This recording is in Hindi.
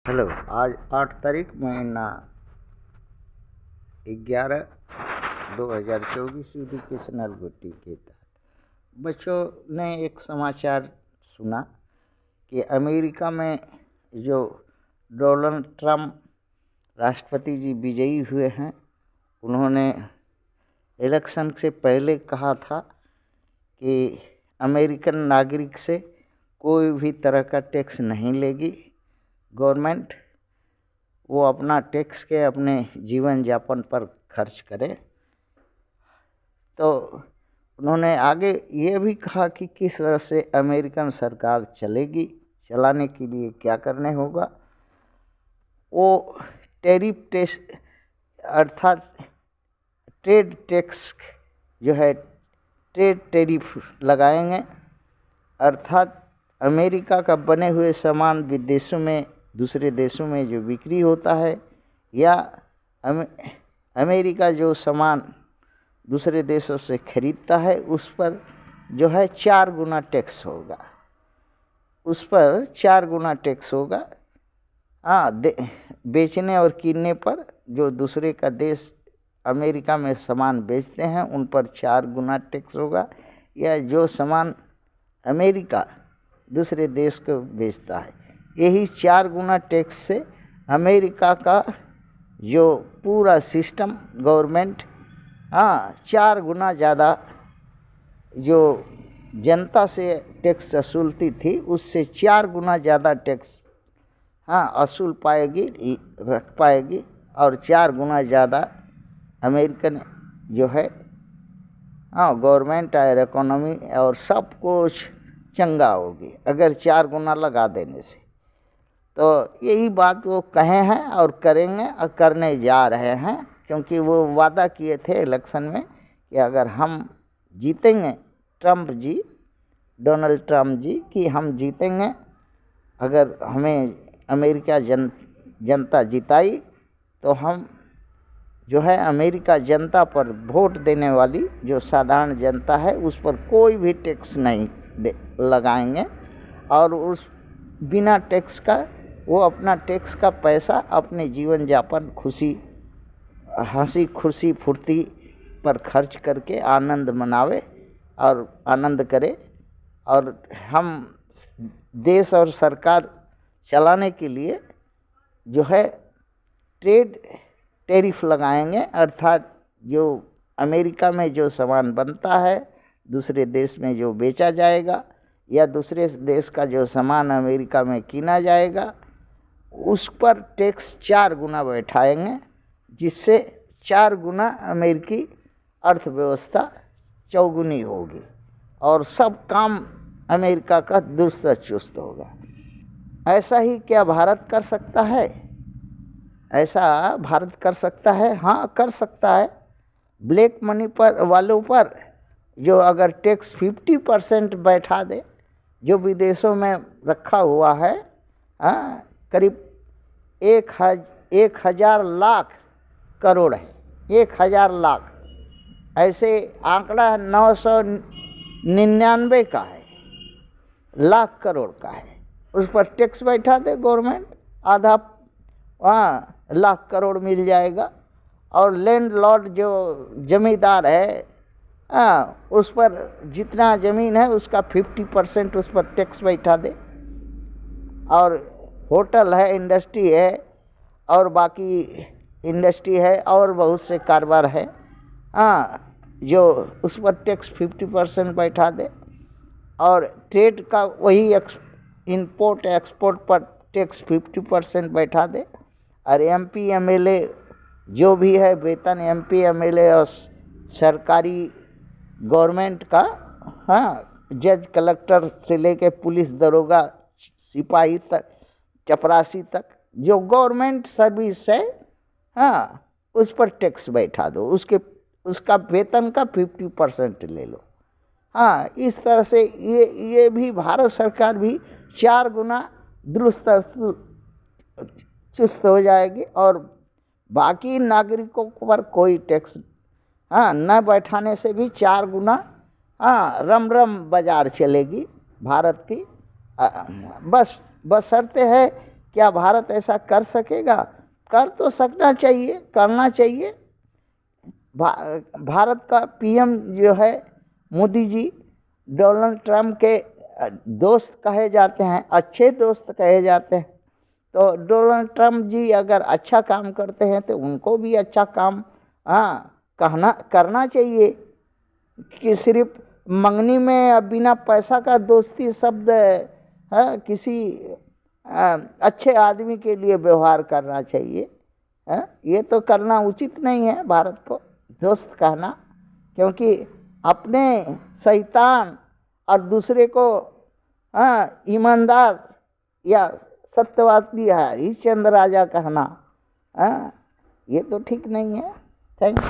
हेलो। आज 8 तारीख महीना 11 2024 एजुकेशनल गुट्टी के तहत बच्चों ने एक समाचार सुना कि अमेरिका में जो डोनाल्ड ट्रंप राष्ट्रपति जी विजयी हुए हैं, उन्होंने इलेक्शन से पहले कहा था कि अमेरिकन नागरिक से कोई भी तरह का टैक्स नहीं लेगी गवर्नमेंट। वो अपना टैक्स के अपने जीवन यापन पर खर्च करें। तो उन्होंने आगे ये भी कहा कि किस तरह से अमेरिकन सरकार चलेगी, चलाने के लिए क्या करने होगा। वो टैरिफ टैक्स अर्थात ट्रेड टैक्स जो है, ट्रेड टैरिफ लगाएंगे। अर्थात अमेरिका का बने हुए सामान विदेशों में, दूसरे देशों में जो बिक्री होता है, या अमेरिका जो सामान दूसरे देशों से खरीदता है, उस पर जो है 4 गुना टैक्स होगा। उस पर 4 गुना टैक्स होगा। बेचने और किनने पर जो दूसरे का देश अमेरिका में सामान बेचते हैं, उन पर 4 गुना टैक्स होगा। या जो सामान अमेरिका दूसरे देश को बेचता है, यही 4 गुना टैक्स से अमेरिका का जो पूरा सिस्टम गवर्नमेंट 4 गुना ज़्यादा जो जनता से टैक्स वसूलती थी, उससे 4 गुना ज़्यादा टैक्स वसूल पाएगी, रख पाएगी। और 4 गुना ज़्यादा अमेरिकन जो है गवर्नमेंट और इकोनॉमी और सब कुछ चंगा होगी अगर 4 गुना लगा देने से। तो यही बात वो कहे हैं और करेंगे और करने जा रहे हैं, क्योंकि वो वादा किए थे इलेक्शन में कि अगर हम जीतेंगे, डोनाल्ड ट्रंप जी कि हम जीतेंगे, अगर हमें अमेरिका जनता जिताई तो हम जो है अमेरिका जनता पर वोट देने वाली जो साधारण जनता है, उस पर कोई भी टैक्स नहीं लगाएंगे। और उस बिना टैक्स का वो अपना टैक्स का पैसा अपने जीवन यापन, हंसी खुशी फुर्ती पर खर्च करके आनंद मनावे और आनंद करे। और हम देश और सरकार चलाने के लिए जो है ट्रेड टैरिफ लगाएंगे। अर्थात जो अमेरिका में जो सामान बनता है, दूसरे देश में जो बेचा जाएगा, या दूसरे देश का जो सामान अमेरिका में कीना जाएगा, उस पर टैक्स 4 गुना बैठाएंगे, जिससे 4 गुना अमेरिकी अर्थव्यवस्था चौगुनी होगी और सब काम अमेरिका का दुरुस्त चुस्त होगा। ऐसा ही क्या भारत कर सकता है? ऐसा भारत कर सकता है? हाँ, कर सकता है। ब्लैक मनी पर वालों पर जो अगर टैक्स 50% बैठा दे, जो विदेशों में रखा हुआ है, करीब 1,000 लाख करोड़ है, 1,000 लाख, ऐसे आंकड़ा 999 का है, लाख करोड़ का है। उस पर टैक्स बैठा दे गवर्नमेंट, आधा लाख करोड़ मिल जाएगा। और लैंडलॉर्ड जो जमींदार है, उस पर जितना ज़मीन है उसका 50% उस पर टैक्स बैठा दे। और होटल है, इंडस्ट्री है, और बाकी इंडस्ट्री है और बहुत से कारोबार है, जो उस पर टैक्स 50% बैठा दे। और ट्रेड का वही इंपोर्ट एक्सपोर्ट पर टैक्स 50% बैठा दे। और MP MLA जो भी है, वेतन MP MLA और सरकारी गवर्नमेंट का, जज कलेक्टर से लेके पुलिस दरोगा सिपाही तक, चपरासी तक, जो गवर्नमेंट सर्विस है, उस पर टैक्स बैठा दो। उसका वेतन का 50% ले लो। इस तरह से ये भी भारत सरकार भी 4 गुना दुरुस्त चुस्त हो जाएगी। और बाकी नागरिकों पर कोई टैक्स न बैठाने से भी 4 गुना रम बाजार चलेगी भारत की। बस बशर्ते है क्या भारत ऐसा कर सकेगा? कर तो सकना चाहिए, करना चाहिए। भारत का पीएम जो है मोदी जी, डोनाल्ड ट्रंप के दोस्त कहे जाते हैं, अच्छे दोस्त कहे जाते हैं। तो डोनाल्ड ट्रंप जी अगर अच्छा काम करते हैं तो उनको भी अच्छा काम करना चाहिए कि सिर्फ मंगनी में बिना पैसा का दोस्ती शब्द किसी अच्छे आदमी के लिए व्यवहार करना चाहिए। ये तो करना उचित नहीं है भारत को दोस्त कहना, क्योंकि अपने शैतान और दूसरे को ईमानदार या सत्यवादी हरिश्चंद्र राजा कहना, ये तो ठीक नहीं है। थैंक्स।